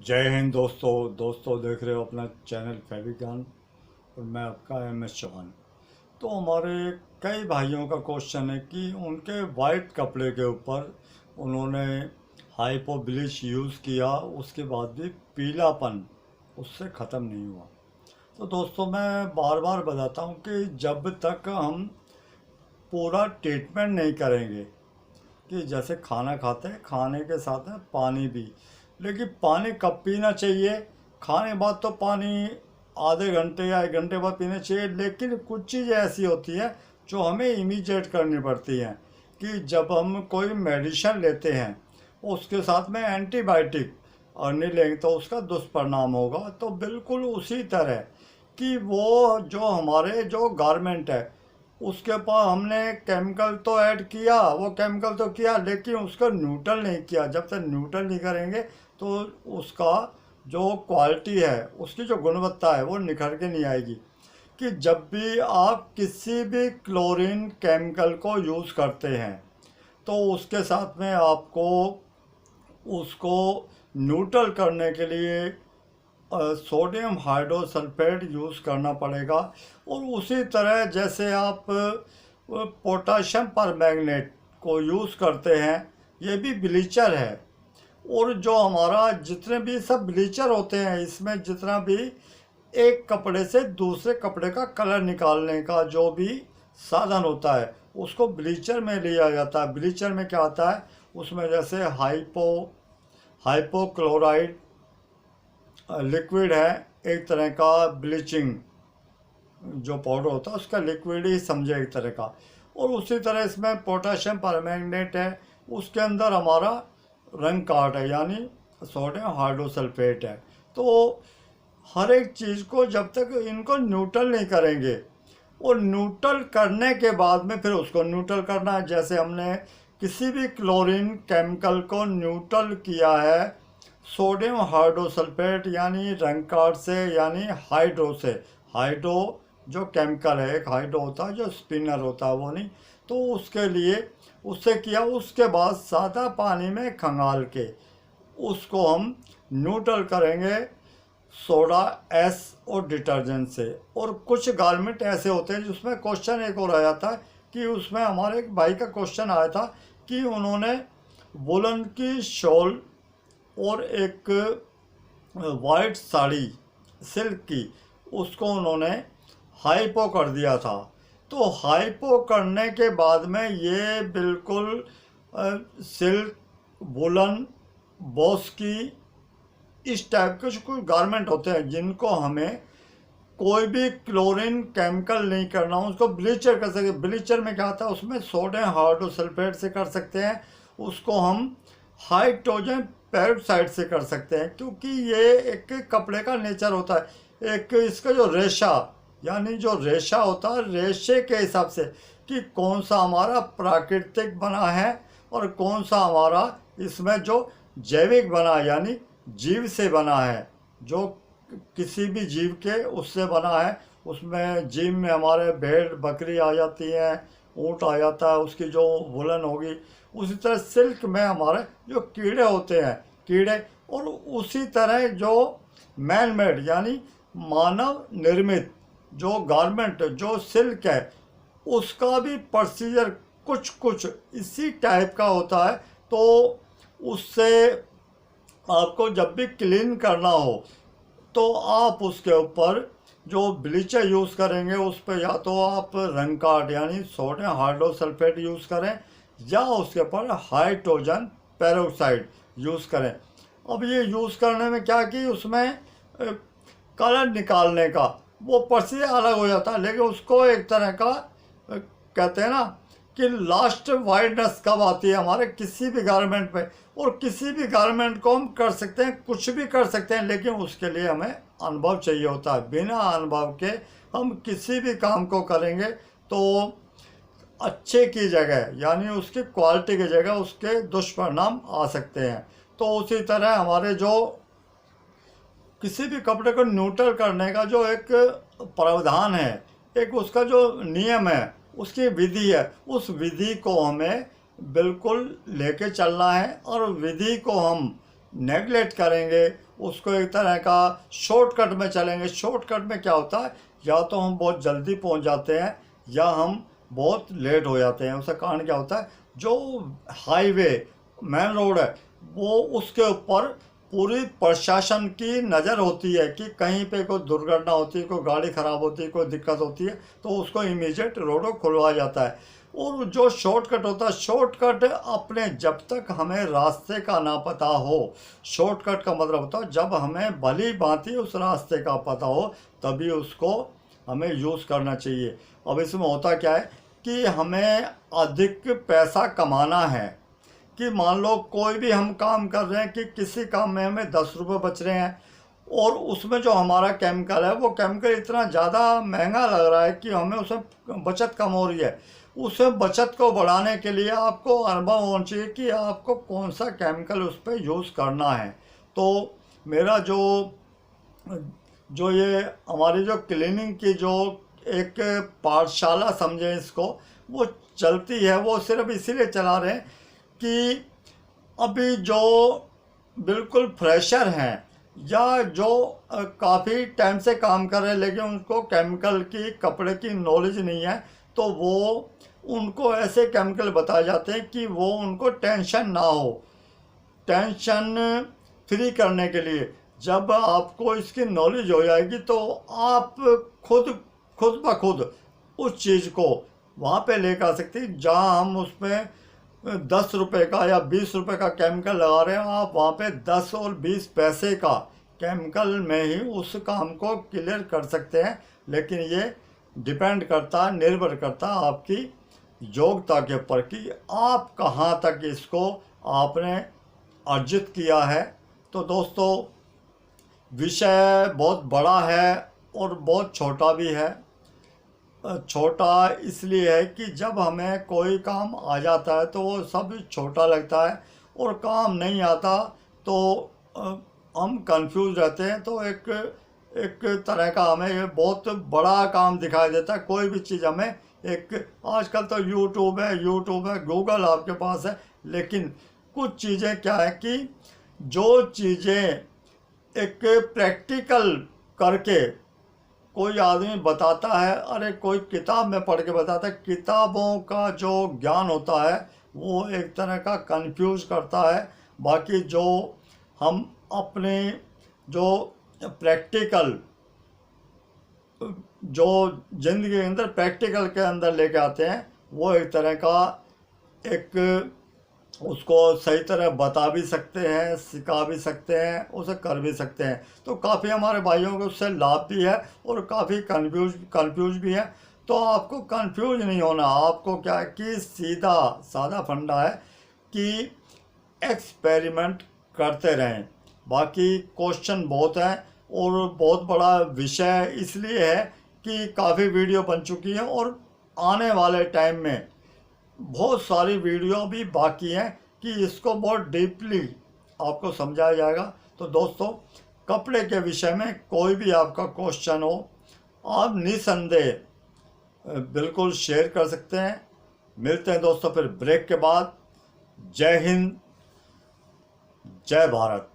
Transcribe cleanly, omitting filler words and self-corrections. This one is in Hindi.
जय हिंद दोस्तों देख रहे हो अपना चैनल फैविकान और मैं आपका MS चौहान। तो हमारे कई भाइयों का क्वेश्चन है कि उनके वाइट कपड़े के ऊपर उन्होंने हाइपो ब्लीच यूज़ किया, उसके बाद भी पीलापन उससे ख़त्म नहीं हुआ। तो दोस्तों मैं बार बार बताता हूँ कि जब तक हम पूरा ट्रीटमेंट नहीं करेंगे, कि जैसे खाना खाते हैं, खाने के साथ में पानी भी, लेकिन पानी कब पीना चाहिए? खाने के बाद तो पानी आधे घंटे या 1 घंटे बाद पीना चाहिए, लेकिन कुछ चीज़ें ऐसी होती हैं जो हमें इमीडिएट करनी पड़ती हैं। कि जब हम कोई मेडिसिन लेते हैं उसके साथ में एंटीबायोटिक और नहीं लेंगे तो उसका दुष्परिणाम होगा। तो बिल्कुल उसी तरह कि वो जो हमारे जो गारमेंट है उसके ऊपर हमने केमिकल तो ऐड किया, वो केमिकल तो किया, लेकिन उसको न्यूट्रल नहीं किया। जब तक न्यूट्रल नहीं करेंगे तो उसका जो क्वालिटी है, उसकी जो गुणवत्ता है वो निखर के नहीं आएगी। कि जब भी आप किसी भी क्लोरीन केमिकल को यूज़ करते हैं तो उसके साथ में आपको उसको न्यूट्रल करने के लिए सोडियम हाइड्रोसल्फेट यूज़ करना पड़ेगा। और उसी तरह जैसे आप पोटाशियम परमैंगनेट को यूज़ करते हैं, ये भी ब्लीचर है। और जो हमारा जितने भी सब ब्लीचर होते हैं, इसमें जितना भी एक कपड़े से दूसरे कपड़े का कलर निकालने का जो भी साधन होता है उसको ब्लीचर में लिया जाता है। ब्लीचर में क्या आता है, उसमें जैसे हाइपोक्लोराइड लिक्विड है, एक तरह का ब्लीचिंग जो पाउडर होता है उसका लिक्विड ही समझे एक तरह का। और उसी तरह इसमें पोटाशियम परमैंगनेट है, उसके अंदर हमारा रंग काट है यानी सोडियम हाइड्रोसल्फेट है। तो हर एक चीज़ को जब तक इनको न्यूट्रल नहीं करेंगे, और न्यूट्रल करने के बाद में फिर उसको न्यूट्रल करना है। जैसे हमने किसी भी क्लोरीन केमिकल को न्यूट्रल किया है सोडियम हाइड्रोसल्फेट यानी रंग कार्ड से, यानी हाइड्रो से। हाइड्रो जो केमिकल है, एक हाइड्रो होता है जो स्पिनर होता है, वो नहीं। तो उसके लिए उससे किया, उसके बाद सादा पानी में खंगाल के उसको हम न्यूट्रल करेंगे सोडा एस और डिटर्जेंट से। और कुछ गारमेंट ऐसे होते हैं जिसमें क्वेश्चन एक और आया था कि उसमें हमारे एक भाई का क्वेश्चन आया था कि उन्होंने वुलन की शॉल और एक वाइट साड़ी सिल्क की, उसको उन्होंने हाइपो कर दिया था। तो हाइपो करने के बाद में ये बिल्कुल सिल्क, वुलन, बॉस की, इस टाइप के कुछ गारमेंट होते हैं जिनको हमें कोई भी क्लोरीन केमिकल नहीं करना, उसको ब्लीचर कर सकते। ब्लीचर में क्या आता है, उसमें सोडियम हाइड्रोसल्फेट से कर सकते हैं, उसको हम हाइड्रोजन पेरोक्साइड से कर सकते हैं। क्योंकि ये एक कपड़े का नेचर होता है, एक इसका जो रेशा यानी जो रेशा होता है, रेशे के हिसाब से कि कौन सा हमारा प्राकृतिक बना है और कौन सा हमारा इसमें जो जैविक बना है यानी जीव से बना है, जो किसी भी जीव के उससे बना है। उसमें जीव में हमारे भेड़ बकरी आ जाती हैं, ऊँट आ जाता है, उसकी जो वुलन होगी। उसी तरह सिल्क में हमारे जो कीड़े होते हैं, कीड़े। और उसी तरह जो मैन मेड यानी मानव निर्मित जो गारमेंट जो सिल्क है, उसका भी प्रोसीजर कुछ कुछ इसी टाइप का होता है। तो उससे आपको जब भी क्लीन करना हो तो आप उसके ऊपर जो ब्लीचर यूज़ करेंगे उस पर या तो आप रंग कार्ड यानी सोडियम हाइड्रोसल्फेट यूज़ करें या उसके ऊपर हाइड्रोजन पेरोक्साइड यूज़ करें। अब ये यूज़ करने में क्या कि उसमें कलर निकालने का वो प्रोसीजर अलग हो जाता है, लेकिन उसको एक तरह का कहते हैं ना कि लास्ट वाइडनेस कब आती है हमारे किसी भी गारमेंट पे। और किसी भी गारमेंट को हम कर सकते हैं, कुछ भी कर सकते हैं, लेकिन उसके लिए हमें अनुभव चाहिए होता है। बिना अनुभव के हम किसी भी काम को करेंगे तो अच्छे की जगह यानी उसकी क्वालिटी की जगह उसके दुष्परिणाम आ सकते हैं। तो उसी तरह हमारे जो किसी भी कपड़े को न्यूट्रल करने का जो एक प्रावधान है, एक उसका जो नियम है, उसकी विधि है, उस विधि को हमें बिल्कुल लेके चलना है। और विधि को हम नेगलेक्ट करेंगे, उसको एक तरह का शॉर्टकट में चलेंगे। शॉर्टकट में क्या होता है, या तो हम बहुत जल्दी पहुंच जाते हैं या हम बहुत लेट हो जाते हैं। उसका कारण क्या होता है, जो हाईवे मेन रोड है वो उसके ऊपर पूरी प्रशासन की नज़र होती है कि कहीं पे कोई दुर्घटना होती है, कोई गाड़ी ख़राब होती है, कोई दिक्कत होती है, तो उसको इमीडिएट रोड को खुलवाया जाता है। और जो शॉर्टकट होता है, शॉर्टकट अपने जब तक हमें रास्ते का ना पता हो, शॉर्टकट का मतलब होता है जब हमें भली भांति उस रास्ते का पता हो तभी उसको हमें यूज़ करना चाहिए। अब इसमें होता क्या है कि हमें अधिक पैसा कमाना है, कि मान लो कोई भी हम काम कर रहे हैं कि किसी काम में हमें 10 रुपये बच रहे हैं और उसमें जो हमारा केमिकल है वो केमिकल इतना ज़्यादा महंगा लग रहा है कि हमें उसमें बचत कम हो रही है। उसमें बचत को बढ़ाने के लिए आपको अनुभव होना चाहिए कि आपको कौन सा केमिकल उस पर यूज़ करना है। तो मेरा जो ये हमारी जो क्लीनिंग की जो एक पाठशाला समझे इसको, वो चलती है, वो सिर्फ इसीलिए चला रहे हैं कि अभी जो बिल्कुल फ्रेशर हैं या जो काफ़ी टाइम से काम कर रहे हैं लेकिन उनको केमिकल की, कपड़े की नॉलेज नहीं है, तो वो उनको ऐसे केमिकल बताए जाते हैं कि वो उनको टेंशन ना हो। टेंशन फ्री करने के लिए जब आपको इसकी नॉलेज हो जाएगी तो आप खुद ब खुद उस चीज़ को वहाँ पे लेकर आ सकते हैं जहाँ हम उसमें 10 रुपये का या 20 रुपये का केमिकल लगा रहे हैं, आप वहाँ पे 10 और 20 पैसे का केमिकल में ही उस काम को क्लियर कर सकते हैं। लेकिन ये डिपेंड करता है, निर्भर करता है आपकी योग्यता के ऊपर कि आप कहाँ तक इसको आपने अर्जित किया है। तो दोस्तों, विषय बहुत बड़ा है और बहुत छोटा भी है। छोटा इसलिए है कि जब हमें कोई काम आ जाता है तो वो सब छोटा लगता है, और काम नहीं आता तो हम कंफ्यूज रहते हैं। तो एक तरह का हमें ये बहुत बड़ा काम दिखाई देता है। कोई भी चीज़ हमें आजकल तो यूट्यूब है, गूगल आपके पास है, लेकिन कुछ चीज़ें क्या है कि जो चीज़ें एक प्रैक्टिकल करके कोई आदमी बताता है, अरे कोई किताब में पढ़ के बताता है, किताबों का जो ज्ञान होता है वो एक तरह का कंफ्यूज करता है। बाकी जो हम अपने जो प्रैक्टिकल, जो ज़िंदगी के अंदर प्रैक्टिकल के अंदर लेके आते हैं, वो एक तरह का एक उसको सही तरह बता भी सकते हैं, सिखा भी सकते हैं, उसे कर भी सकते हैं। तो काफ़ी हमारे भाइयों को उससे लाभ भी है और काफ़ी कंफ्यूज भी है। तो आपको कंफ्यूज नहीं होना, आपको क्या है कि सीधा सादा फंडा है कि एक्सपेरिमेंट करते रहें। बाकी क्वेश्चन बहुत हैं और बहुत बड़ा विषय इसलिए है कि काफ़ी वीडियो बन चुकी हैं और आने वाले टाइम में बहुत सारी वीडियो भी बाकी हैं कि इसको बहुत डीपली आपको समझाया जाएगा। तो दोस्तों, कपड़े के विषय में कोई भी आपका क्वेश्चन हो, आप निसंदेह बिल्कुल शेयर कर सकते हैं। मिलते हैं दोस्तों फिर ब्रेक के बाद। जय हिंद, जय भारत।